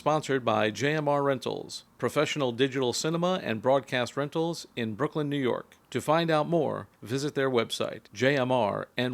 sponsored by JMR Rentals, professional digital cinema and broadcast rentals in Brooklyn, New York. To find out more, visit their website, jmrny.com.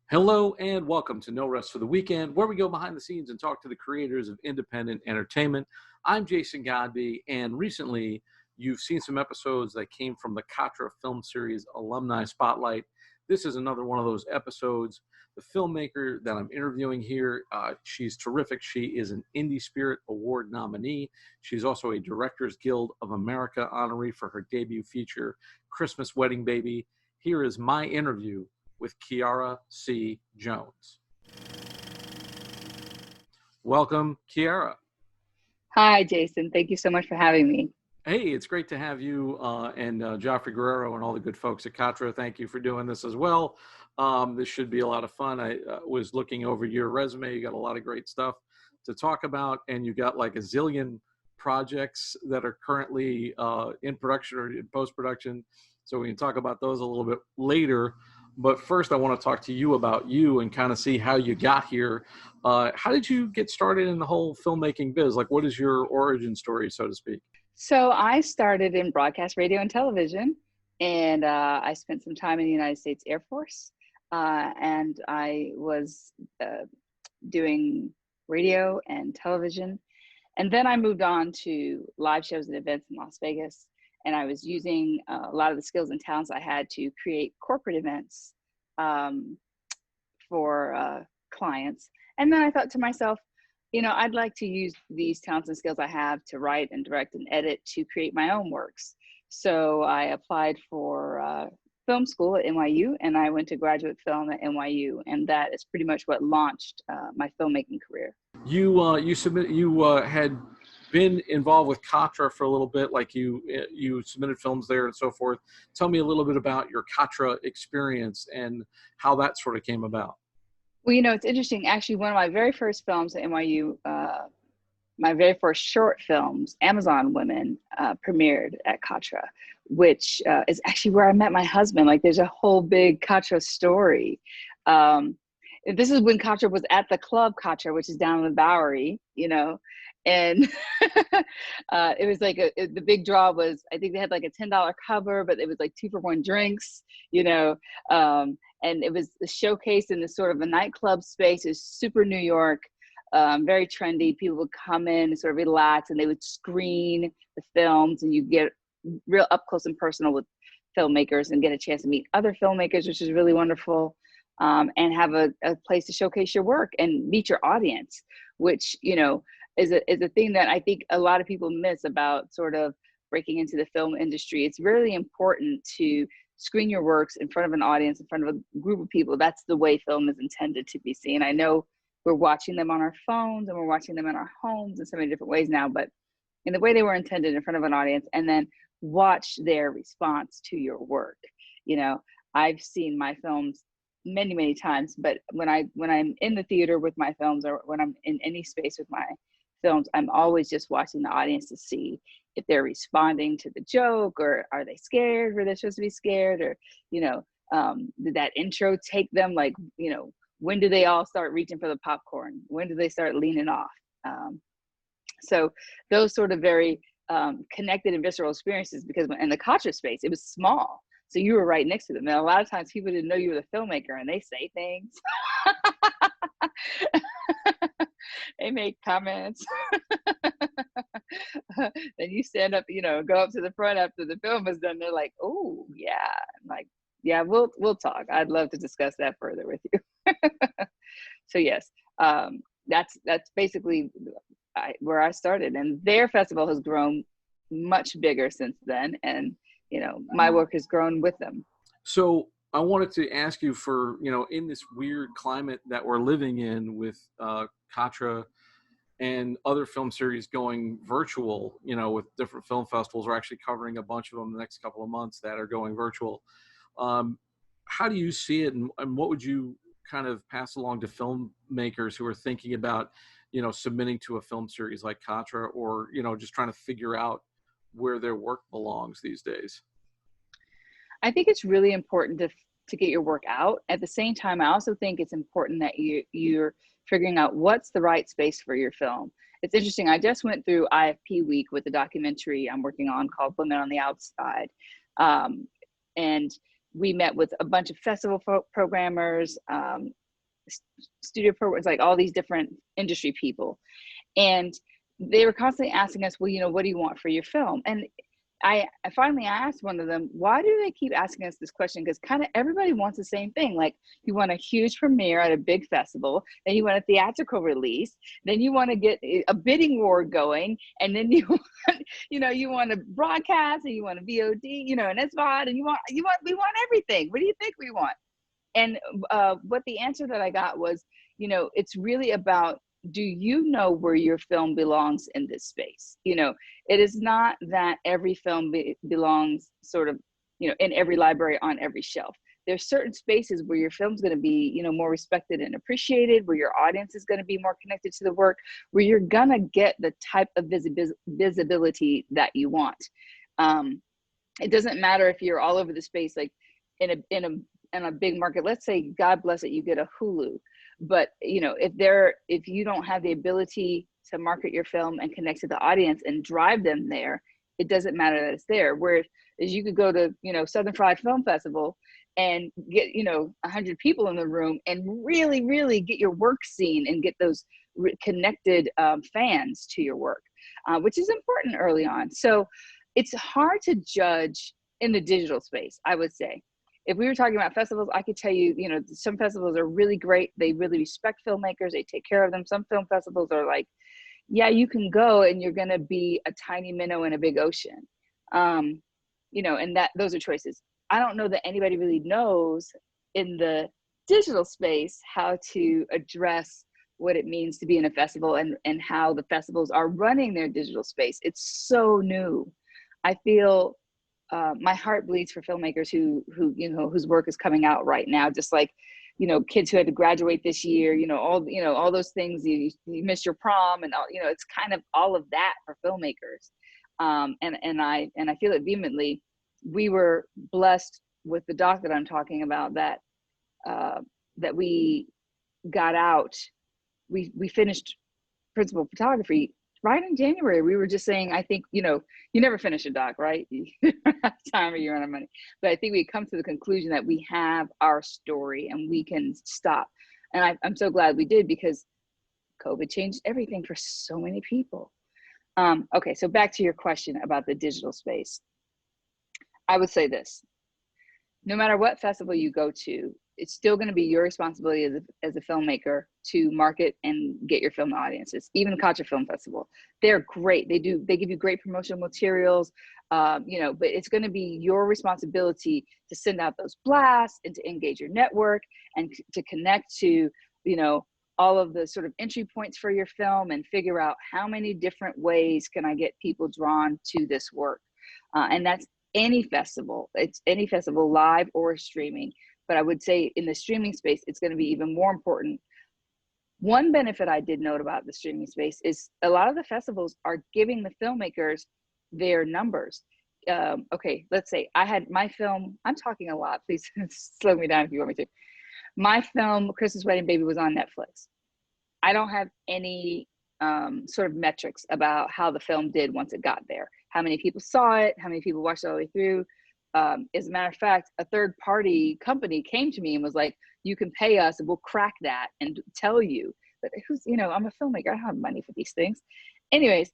Hello and welcome to No Rest for the Weekend, where we go behind the scenes and talk to the creators of independent entertainment. I'm Jason Godbey, and recently you've seen some episodes that came from the Katra Film Series Alumni Spotlight. This is another one of those episodes. The filmmaker that I'm interviewing here, she's terrific. She is an Indie Spirit Award nominee. She's also a Directors Guild of America honoree for her debut feature, Christmas Wedding Baby. Here is my interview with Kiara C. Jones. Welcome, Kiara. Hi, Jason. Thank you so much for having me. Hey, it's great to have you and Joffrey Guerrero and all the good folks at Katra. Thank you for doing this as well. This should be a lot of fun. I was looking over your resume. You got a lot of great stuff to talk about, and you got like a zillion projects that are currently in production or in post-production. So we can talk about those a little bit later. But first, I want to talk to you about you and kind of see how you got here. How did you get started in the whole filmmaking biz? Like, what is your origin story, so to speak? So I started in broadcast radio and television, and I spent some time in the United States Air Force, and I was doing radio and television. And then I moved on to live shows and events in Las Vegas. And I was using a lot of the skills and talents I had to create corporate events for clients. And then I thought to myself, you know, I'd like to use these talents and skills I have to write and direct and edit to create my own works. So I applied for film school at NYU, and I went to graduate film at NYU. And that is pretty much what launched my filmmaking career. You had been involved with Katra for a little bit, like you submitted films there and so forth. Tell me a little bit about your Katra experience and how that sort of came about. Well, you know, it's interesting. Actually, one of my very first films at NYU, my very first short films, Amazon Women, premiered at Katra, which is actually where I met my husband. Like, there's a whole big Katra story. This is when Katra was at the club Katra, which is down in the Bowery, you know. And it was like the big draw was, I think they had like a $10 cover, but it was like 2-for-1 drinks, you know. And it was a showcase in this sort of a nightclub space. It was super New York, very trendy. People would come in and sort of relax, and they would screen the films, and you get real up close and personal with filmmakers and get a chance to meet other filmmakers, which is really wonderful. And have a place to showcase your work and meet your audience, which, you know, is a thing that I think a lot of people miss about sort of breaking into the film industry. It's really important to screen your works in front of an audience, in front of a group of people. That's the way film is intended to be seen. I know we're watching them on our phones and we're watching them in our homes in so many different ways now, but in the way they were intended, in front of an audience, and then watch their response to your work. You know, I've seen my films many, many times, but when I'm in the theater with my films, or when I'm in any space with my films, I'm always just watching the audience to see if they're responding to the joke, or are they scared where they're supposed to be scared, or, you know, did that intro take them, like, you know, when do they all start reaching for the popcorn? When do they start leaning off? So those sort of very connected and visceral experiences, because in the Katra space, it was small. So you were right next to them. And a lot of times people didn't know you were the filmmaker, and they say things. They make comments. Then you stand up, you know, go up to the front after the film is done. They're like, oh, yeah. I'm like, yeah, we'll talk. I'd love to discuss that further with you. So yes, that's basically where I started. And their festival has grown much bigger since then. And, you know, my work has grown with them. So I wanted to ask you, for, you know, in this weird climate that we're living in with Katra and other film series going virtual, you know, with different film festivals, we're actually covering a bunch of them the next couple of months that are going virtual. How do you see it, and what would you kind of pass along to filmmakers who are thinking about, submitting to a film series like Katra, or, just trying to figure out where their work belongs these days? I think it's really important to get your work out. At the same time, I also think it's important that you're figuring out what's the right space for your film. It's interesting. I just went through IFP week with a documentary I'm working on called Women on the Outside. And we met with a bunch of festival programmers, studio programs, like all these different industry people. And they were constantly asking us, well, what do you want for your film? And I finally asked one of them, why do they keep asking us this question? Because kind of everybody wants the same thing. Like, you want a huge premiere at a big festival, then you want a theatrical release, then you want to get a bidding war going, and then you want, you want to broadcast, and you want a VOD, and SVOD, and we want everything. What do you think we want? And what the answer that I got was, it's really about, do you know where your film belongs in this space? It is not that every film belongs sort of, in every library on every shelf. There's certain spaces where your film's going to be, more respected and appreciated, where your audience is going to be more connected to the work, where you're going to get the type of visibility that you want. It doesn't matter if you're all over the space, like in a big market. Let's say, God bless it, you get a Hulu. But if you don't have the ability to market your film and connect to the audience and drive them there, it doesn't matter that it's there. Whereas you could go to Southern Fried Film Festival and get 100 people in the room and really, really get your work seen and get those connected fans to your work, which is important early on. So it's hard to judge in the digital space, I would say. If we were talking about festivals, I could tell you, some festivals are really great. They really respect filmmakers. They take care of them. Some film festivals are like, yeah, you can go and you're going to be a tiny minnow in a big ocean. And those are choices. I don't know that anybody really knows in the digital space how to address what it means to be in a festival and how the festivals are running their digital space. It's so new. I feel my heart bleeds for filmmakers who whose work is coming out right now, just like kids who had to graduate this year, all those things. You missed your prom, and all, it's kind of all of that for filmmakers. And I feel it vehemently. We were blessed with the doc that I'm talking about, that we got out. We finished principal photography right in January. We were just saying, I think, you never finish a doc, right? You run out of time or you run out of money. But I think we come to the conclusion that we have our story and we can stop. And I'm so glad we did, because COVID changed everything for so many people. Okay, so back to your question about the digital space. I would say this: no matter what festival you go to, it's still going to be your responsibility as a filmmaker to market and get your film to audiences. Even the Katra Film Festival, they're great. They give you great promotional materials, but it's going to be your responsibility to send out those blasts and to engage your network and to connect to, all of the sort of entry points for your film and figure out how many different ways can I get people drawn to this work. And that's any festival. It's any festival, live or streaming. But I would say in the streaming space, it's going to be even more important. One benefit I did note about the streaming space is a lot of the festivals are giving the filmmakers their numbers. Okay, let's say I had my film, I'm talking a lot, please slow me down if you want me to. My film, Christmas Wedding Baby, was on Netflix. I don't have any sort of metrics about how the film did once it got there. How many people saw it, how many people watched it all the way through. As a matter of fact, a third party company came to me and was like, you can pay us and we'll crack that and tell you. But I'm a filmmaker, I don't have money for these things. Anyways,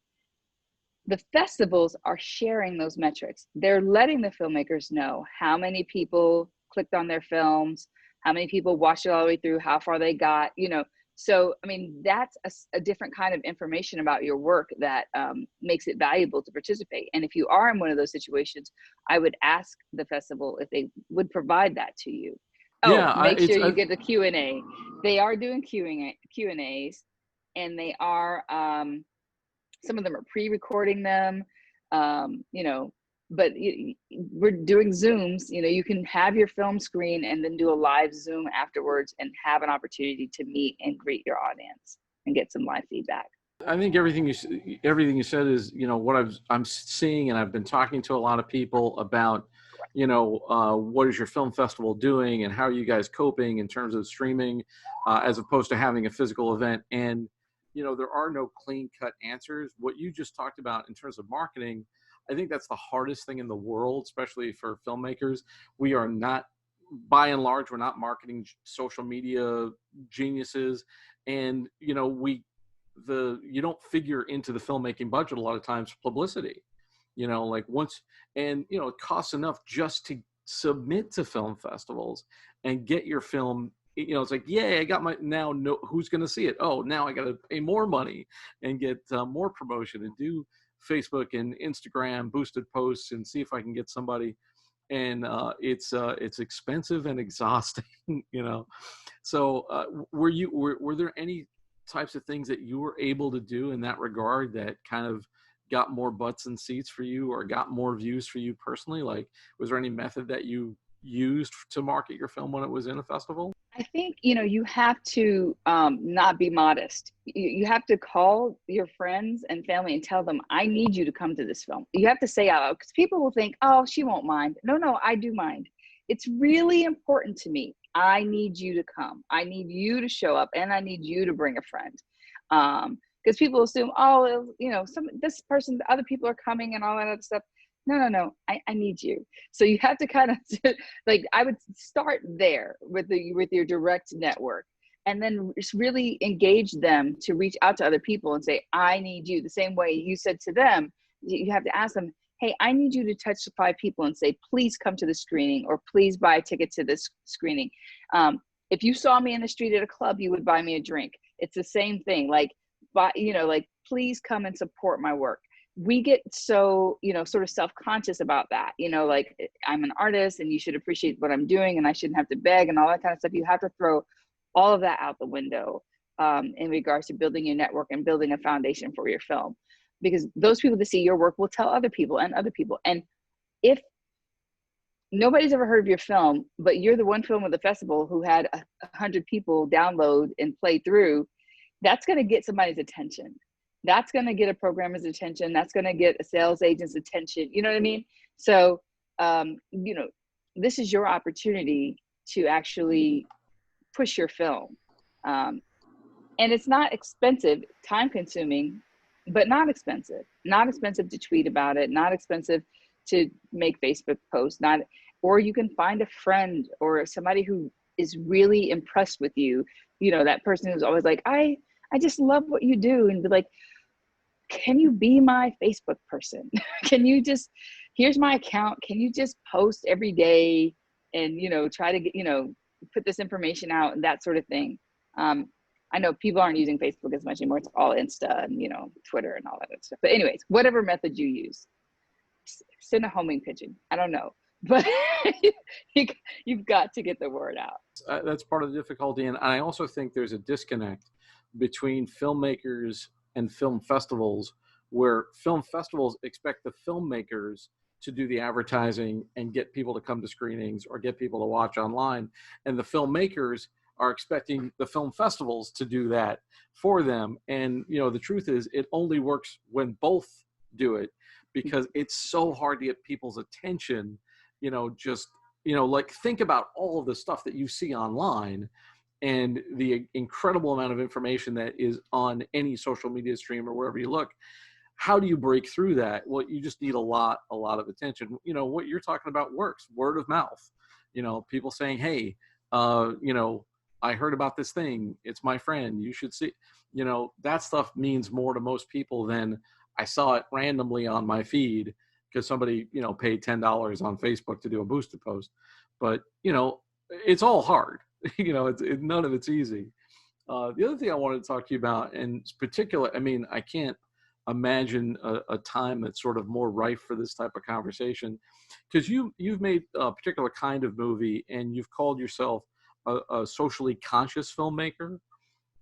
the festivals are sharing those metrics. They're letting the filmmakers know how many people clicked on their films, how many people watched it all the way through, how far they got, So, that's a different kind of information about your work that makes it valuable to participate. And if you are in one of those situations, I would ask the festival if they would provide that to you. Make sure you get the Q&A. They are doing Q&As, and they are, some of them are pre-recording them. but we're doing Zooms. You can have your film screen and then do a live Zoom afterwards and have an opportunity to meet and greet your audience and get some live feedback. I think everything you said is, what I'm seeing, and I've been talking to a lot of people about, what is your film festival doing and how are you guys coping in terms of streaming, as opposed to having a physical event. And, there are no clean cut answers. What you just talked about in terms of marketing, I think that's the hardest thing in the world, especially for filmmakers. We are not, by and large, we're not marketing social media geniuses. And, you don't figure into the filmmaking budget a lot of times publicity, it costs enough just to submit to film festivals and get your film. It's like, yeah, I got who's going to see it? Oh, now I got to pay more money and get more promotion and do Facebook and Instagram boosted posts and see if I can get somebody. And it's expensive and exhausting, So were there any types of things that you were able to do in that regard that kind of got more butts and seats for you or got more views for you personally? Like, was there any method that you used to market your film when it was in a festival? I think, you have to not be modest. You have to call your friends and family and tell them, I need you to come to this film. You have to say out loud, because people will think, oh, she won't mind. No, I do mind. It's really important to me. I need you to come. I need you to show up, and I need you to bring a friend. Because people assume, oh, this person, the other people are coming and all that other stuff. No. I need you. So you have to kind of like, I would start there with your direct network, and then just really engage them to reach out to other people and say, I need you. The same way you said to them, you have to ask them, hey, I need you to touch 5 people and say, please come to the screening, or please buy a ticket to this screening. If you saw me in the street at a club, you would buy me a drink. It's the same thing. Like, please come and support my work. We get so, sort of self-conscious about that, like, I'm an artist and you should appreciate what I'm doing and I shouldn't have to beg and all that kind of stuff. You have to throw all of that out the window in regards to building your network and building a foundation for your film, because those people that see your work will tell other people and other people. And if nobody's ever heard of your film, but you're the one film at the festival who had 100 people download and play through, that's going to get somebody's attention. That's going to get a programmer's attention. That's going to get a sales agent's attention. You know what I mean? So, this is your opportunity to actually push your film. And it's not expensive, time consuming, but not expensive. Not expensive to tweet about it. Not expensive to make Facebook posts. Or you can find a friend or somebody who is really impressed with you. That person who's always like, I just love what you do. And be like, can you be my Facebook person? Can you just, here's my account. Can you just post every day and, try to get, put this information out and that sort of thing. I know people aren't using Facebook as much anymore. It's all Insta and, Twitter and all that other stuff. But anyways, whatever method you use, send a homing pigeon. I don't know, but you've got to get the word out. That's part of the difficulty. And I also think there's a disconnect between filmmakers and film festivals, where film festivals expect the filmmakers to do the advertising and get people to come to screenings or get people to watch online. And the filmmakers are expecting the film festivals to do that for them. And, the truth is, it only works when both do it, because it's so hard to get people's attention, think about all of the stuff that you see online and the incredible amount of information that is on any social media stream or wherever you look. How do you break through that? Well, you just need a lot of attention. What you're talking about works, word of mouth. People saying, hey, I heard about this thing. It's my friend. You should see. That stuff means more to most people than I saw it randomly on my feed because somebody, paid $10 on Facebook to do a boosted post. But, it's all hard. None of it's easy. The other thing I wanted to talk to you about, in particular, I can't imagine a time that's sort of more rife for this type of conversation, because you've made a particular kind of movie and you've called yourself a socially conscious filmmaker.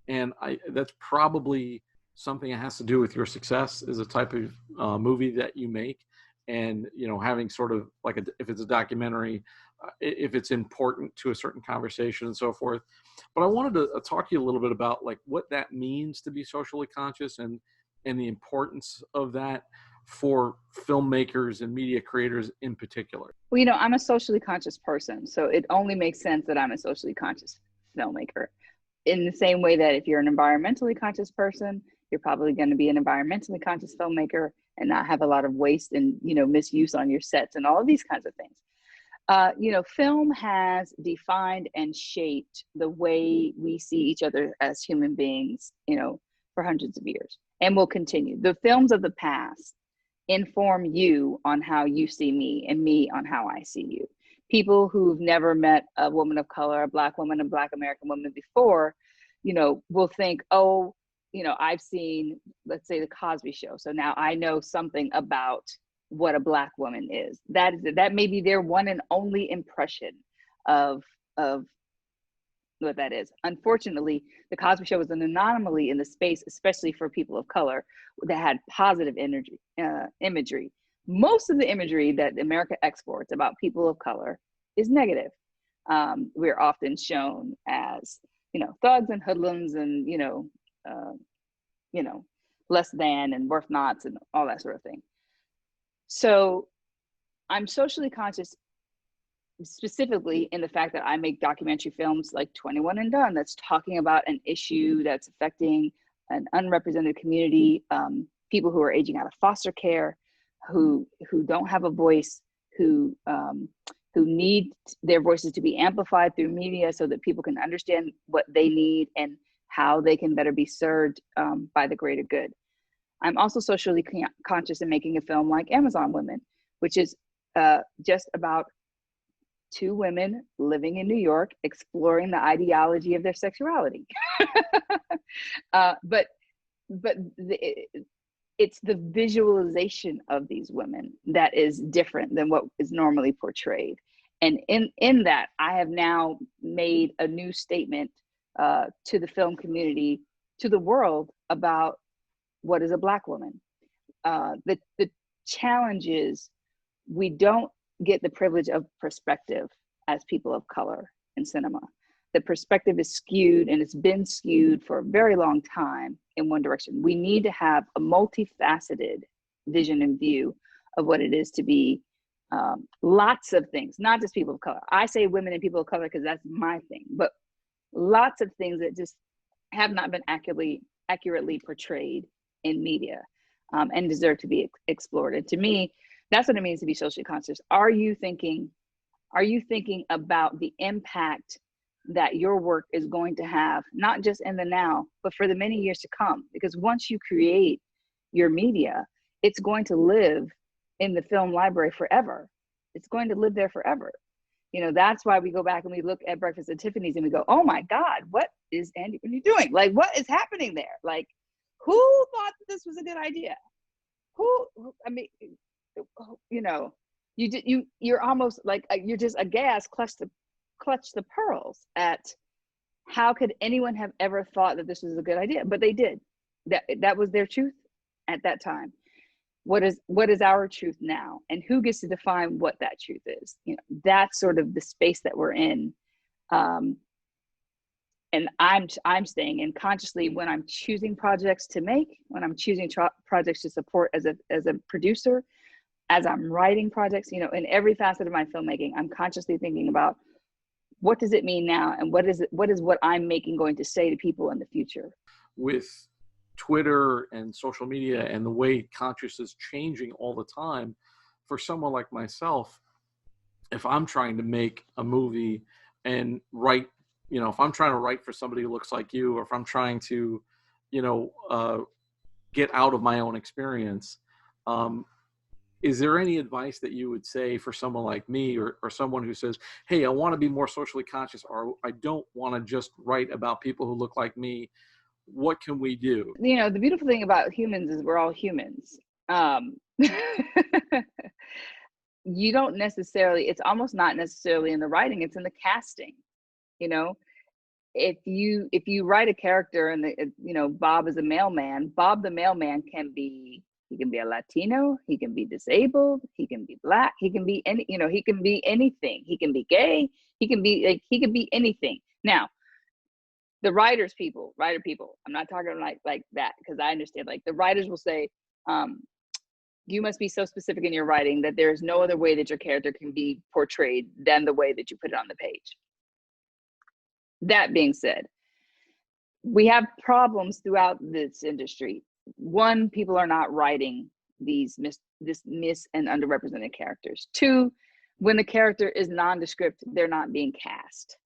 And that's probably something that has to do with your success as a type of movie that you make. and, you know, having sort of like if it's a documentary, if it's important to a certain conversation and so forth. But I wanted to talk to you a little bit about like what that means to be socially conscious, and the importance of that for filmmakers and media creators in particular. Well, you know, I'm a socially conscious person, so it only makes sense that I'm a socially conscious filmmaker. In the same way that if you're an environmentally conscious person, you're probably going to be an environmentally conscious filmmaker and not have a lot of waste and, you know, misuse on your sets and all of these kinds of things. You know, film has defined and shaped the way we see each other as human beings, you know, for hundreds of years, and will continue. The films of the past inform you on how you see me, and me on how I see you. People who've never met a woman of color, a Black woman, a Black American woman before, you know, will think, oh, you know, I've seen, let's say, the Cosby Show, so now I know something about what a Black woman is. That may be their one and only impression of what that is. Unfortunately, the Cosby Show was an anomaly in the space, especially for people of color, that had positive imagery. Most of the imagery that America exports about people of color is negative. We're often shown as, you know, thugs and hoodlums and, you know, less than and worth nots and all that sort of thing. So I'm socially conscious specifically in the fact that I make documentary films like 21 and Done, that's talking about an issue that's affecting an unrepresented community, people who are aging out of foster care, who don't have a voice, who need their voices to be amplified through media so that people can understand what they need and how they can better be served by the greater good. I'm also socially conscious in making a film like Amazon Women, which is just about two women living in New York, exploring the ideology of their sexuality. But it's the visualization of these women that is different than what is normally portrayed. And in that, I have now made a new statement to the film community, to the world, about what is a Black woman. The challenge is we don't get the privilege of perspective as people of color in cinema. The perspective is skewed, and it's been skewed for a very long time in one direction. We need to have a multifaceted vision and view of what it is to be lots of things, not just people of color. I say women and people of color because that's my thing, but lots of things that just have not been accurately portrayed in media and deserve to be explored. And to me, that's what it means to be socially conscious. Are you thinking about the impact that your work is going to have, not just in the now, but for the many years to come? Because once you create your media, it's going to live in the film library forever. It's going to live there forever. You know, that's why we go back and we look at Breakfast at Tiffany's and we go, oh my God, what is Andy Rooney doing? Like, what is happening there? Like, who thought that this was a good idea? I mean, you know, you're almost like, you're just aghast, clutch the pearls at how could anyone have ever thought that this was a good idea? But they did. That was their truth at that time. What is our truth now, and who gets to define what that truth is? You know, that's sort of the space that we're in. And I'm staying in consciously when I'm choosing projects to make, when I'm choosing projects to support as a producer, as I'm writing projects, you know, in every facet of my filmmaking, I'm consciously thinking about what does it mean now, and what is what I'm making going to say to people in the future. With Twitter and social media and the way consciousness is changing all the time, for someone like myself, if I'm trying to make a movie and write, you know, if I'm trying to write for somebody who looks like you, or if I'm trying to, you know, get out of my own experience, is there any advice that you would say for someone like me, or someone who says, hey, I want to be more socially conscious, or I don't want to just write about people who look like me? What can we do? You know, the beautiful thing about humans is we're all humans. You don't necessarily, it's almost not necessarily in the writing, it's in the casting. You know, if you write a character and you know, Bob is a mailman, Bob the mailman can be, He can be a Latino, he can be disabled, he can be Black, he can be any, he can be anything. He can be gay, he can be anything. Now, the writer people, I'm not talking like that, because I understand, like, the writers will say, you must be so specific in your writing that there's no other way that your character can be portrayed than the way that you put it on the page. That being said, we have problems throughout this industry. One, people are not writing these mis and underrepresented characters. Two, when the character is nondescript, they're not being cast,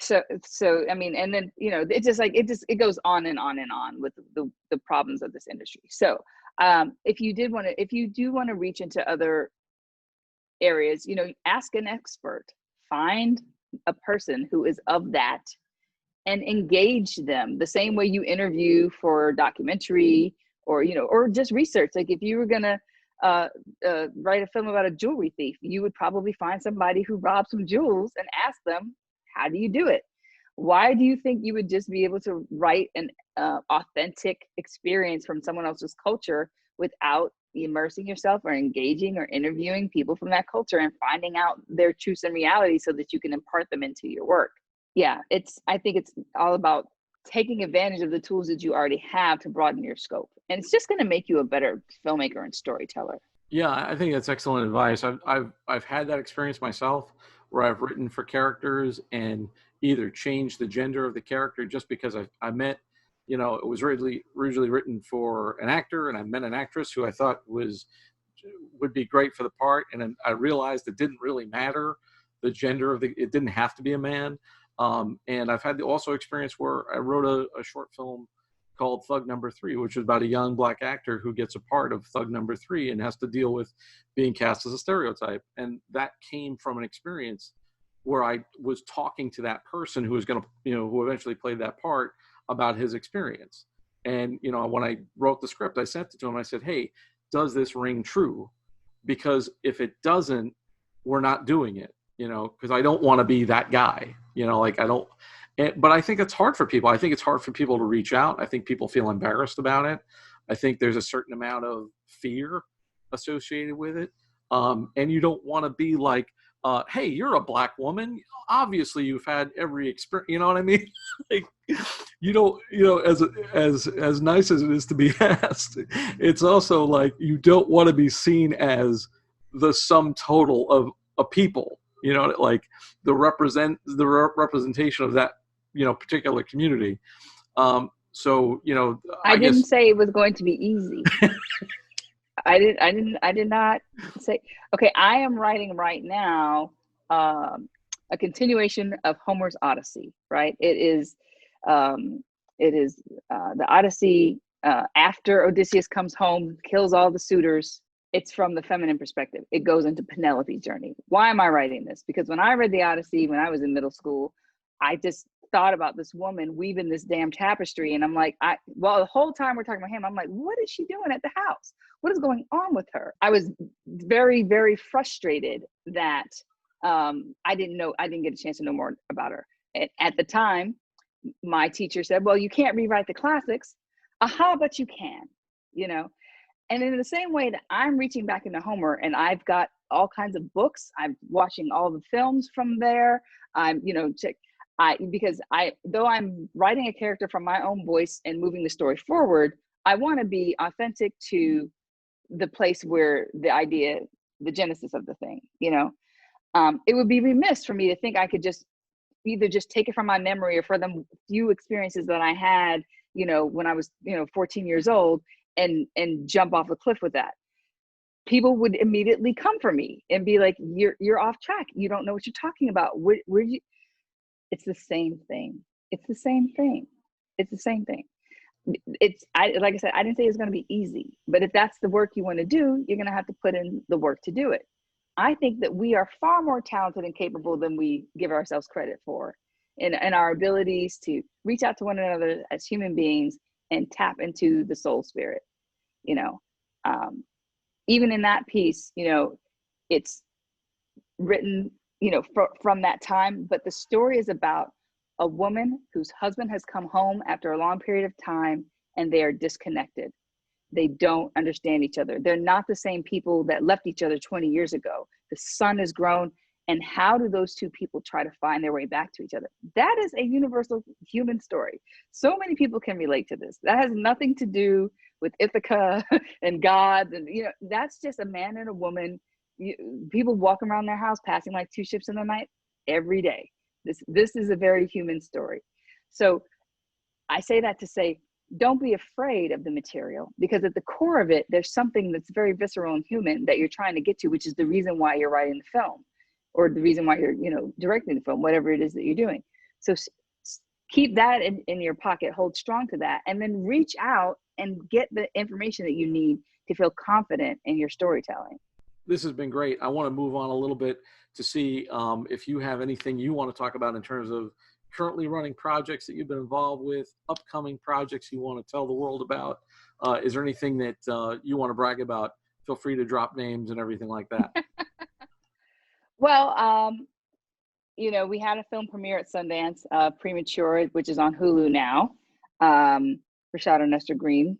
So I mean, and then, it's just like, it goes on and on and on with the problems of this industry. So if you do want to reach into other areas, ask an expert, find a person who is of that, and engage them the same way you interview for a documentary, or just research. Like, if you were gonna write a film about a jewelry thief, you would probably find somebody who robbed some jewels and ask them, how do you do it? Why do you think you would just be able to write an authentic experience from someone else's culture without immersing yourself or engaging or interviewing people from that culture and finding out their truths and realities so that you can impart them into your work? Yeah, I think it's all about taking advantage of the tools that you already have to broaden your scope. And it's just going to make you a better filmmaker and storyteller. Yeah, I think that's excellent advice. I've had that experience myself, where I've written for characters and either changed the gender of the character just because I met, it was originally written for an actor, and I met an actress who I thought would be great for the part, and then I realized it didn't really matter the gender it didn't have to be a man. And I've had the also experience where I wrote a short film called Thug Number 3, which is about a young Black actor who gets a part of Thug Number 3 and has to deal with being cast as a stereotype. And that came from an experience where I was talking to that person who was going to, who eventually played that part, about his experience. And, when I wrote the script, I sent it to him. I said, hey, does this ring true? Because if it doesn't, we're not doing it, because I don't want to be that guy, but I think it's hard for people. I think it's hard for people to reach out. I think people feel embarrassed about it. I think there's a certain amount of fear associated with it. And you don't want to be like, hey, you're a Black woman. Obviously you've had every experience, you know what I mean? Like, you don't, as nice as it is to be asked, it's also like, you don't want to be seen as the sum total of a people, like the representation of that, particular community. So, I didn't say it was going to be easy. I did not say, okay, I am writing right now a continuation of Homer's Odyssey, right? It is the Odyssey after Odysseus comes home, kills all the suitors. It's from the feminine perspective. It goes into Penelope's journey. Why am I writing this? Because when I read the Odyssey when I was in middle school, I just thought about this woman weaving this damn tapestry. And I'm like, the whole time we're talking about him, I'm like, what is she doing at the house? What is going on with her? I was very, very frustrated that I didn't get a chance to know more about her. At the time, my teacher said, well, you can't rewrite the classics. Aha, but you can, And in the same way that I'm reaching back into Homer, and I've got all kinds of books, I'm watching all the films from there. Because though I'm writing a character from my own voice and moving the story forward, I want to be authentic to the place where the genesis of the thing, it would be remiss for me to think I could just either just take it from my memory or for the few experiences that I had, when I was, 14 years old and jump off a cliff with that. People would immediately come for me and be like, you're off track. You don't know what you're talking about. Where you? It's the same thing. It's the same thing. It's the same thing. Like I said, I didn't say it's going to be easy, but if that's the work you want to do, you're going to have to put in the work to do it. I think that we are far more talented and capable than we give ourselves credit for in our abilities to reach out to one another as human beings and tap into the soul spirit, even in that piece, it's written, from that time, but the story is about a woman whose husband has come home after a long period of time and they are disconnected. They don't understand each other. They're not the same people that left each other 20 years ago. The sun has grown. And how do those two people try to find their way back to each other? That is a universal human story. So many people can relate to this. That has nothing to do with Ithaca and God. And, that's just a man and a woman. People walk around their house passing like two ships in the night every day. This is a very human story. So I say that to say, don't be afraid of the material, because at the core of it, there's something that's very visceral and human that you're trying to get to, which is the reason why you're writing the film, or the reason why you're, directing the film, whatever it is that you're doing. So keep that in your pocket, hold strong to that, and then reach out and get the information that you need to feel confident in your storytelling. This has been great. I want to move on a little bit to see if you have anything you want to talk about in terms of currently running projects that you've been involved with, upcoming projects you want to tell the world about. Is there anything that you want to brag about? Feel free to drop names and everything like that. Well, we had a film premiere at Sundance, Premature, which is on Hulu now. Rashada Nestor Green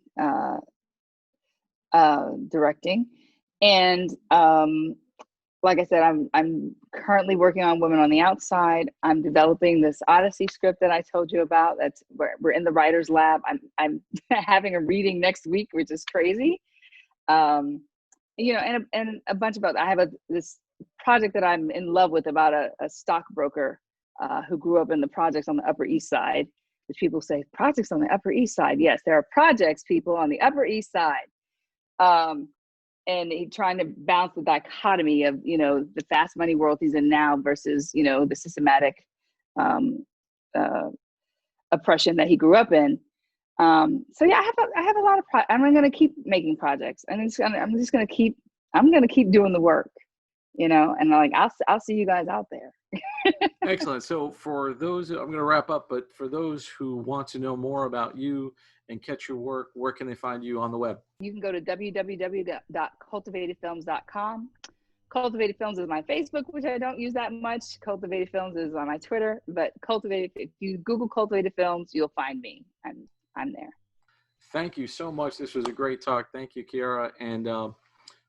directing. And like I said, I'm currently working on Women on the Outside. I'm developing this Odyssey script that I told you about. That's where we're in the writer's lab. I'm having a reading next week, which is crazy. And a bunch about, I have this project that I'm in love with about a stockbroker who grew up in the projects on the Upper East Side, which people say, projects on the Upper East Side. Yes, there are projects, people, on the Upper East Side. And he's trying to balance the dichotomy of, the fast money world he's in now versus, the systematic oppression that he grew up in. So yeah, I have a lot of, I'm going to keep making projects, and I'm going to keep doing the work, and I'll see you guys out there. Excellent. So for those, I'm going to wrap up, but for those who want to know more about you and catch your work, where can they find you on the web? You can go to www.cultivatedfilms.com. Cultivated Films is my Facebook, which I don't use that much. Cultivated Films is on my Twitter, but if you Google Cultivated Films, you'll find me. I'm there. Thank you so much. This was a great talk. Thank you, Kiara. And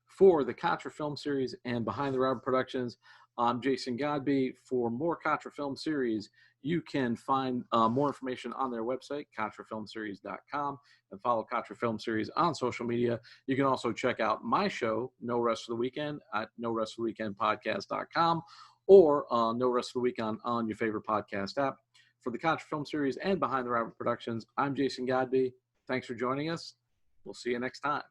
for the Katra Film Series and Behind the Rabbit Productions, I'm Jason Godbey. For more Katra Film Series, you can find more information on their website, katrafilmseries.com, and follow Katra Film Series on social media. You can also check out my show, No Rest for the Weekend, at norestfortheweekendpodcast.com, or No Rest for the Weekend on your favorite podcast app. For the Katra Film Series and Behind the Rabbit Productions, I'm Jason Godbey. Thanks for joining us. We'll see you next time.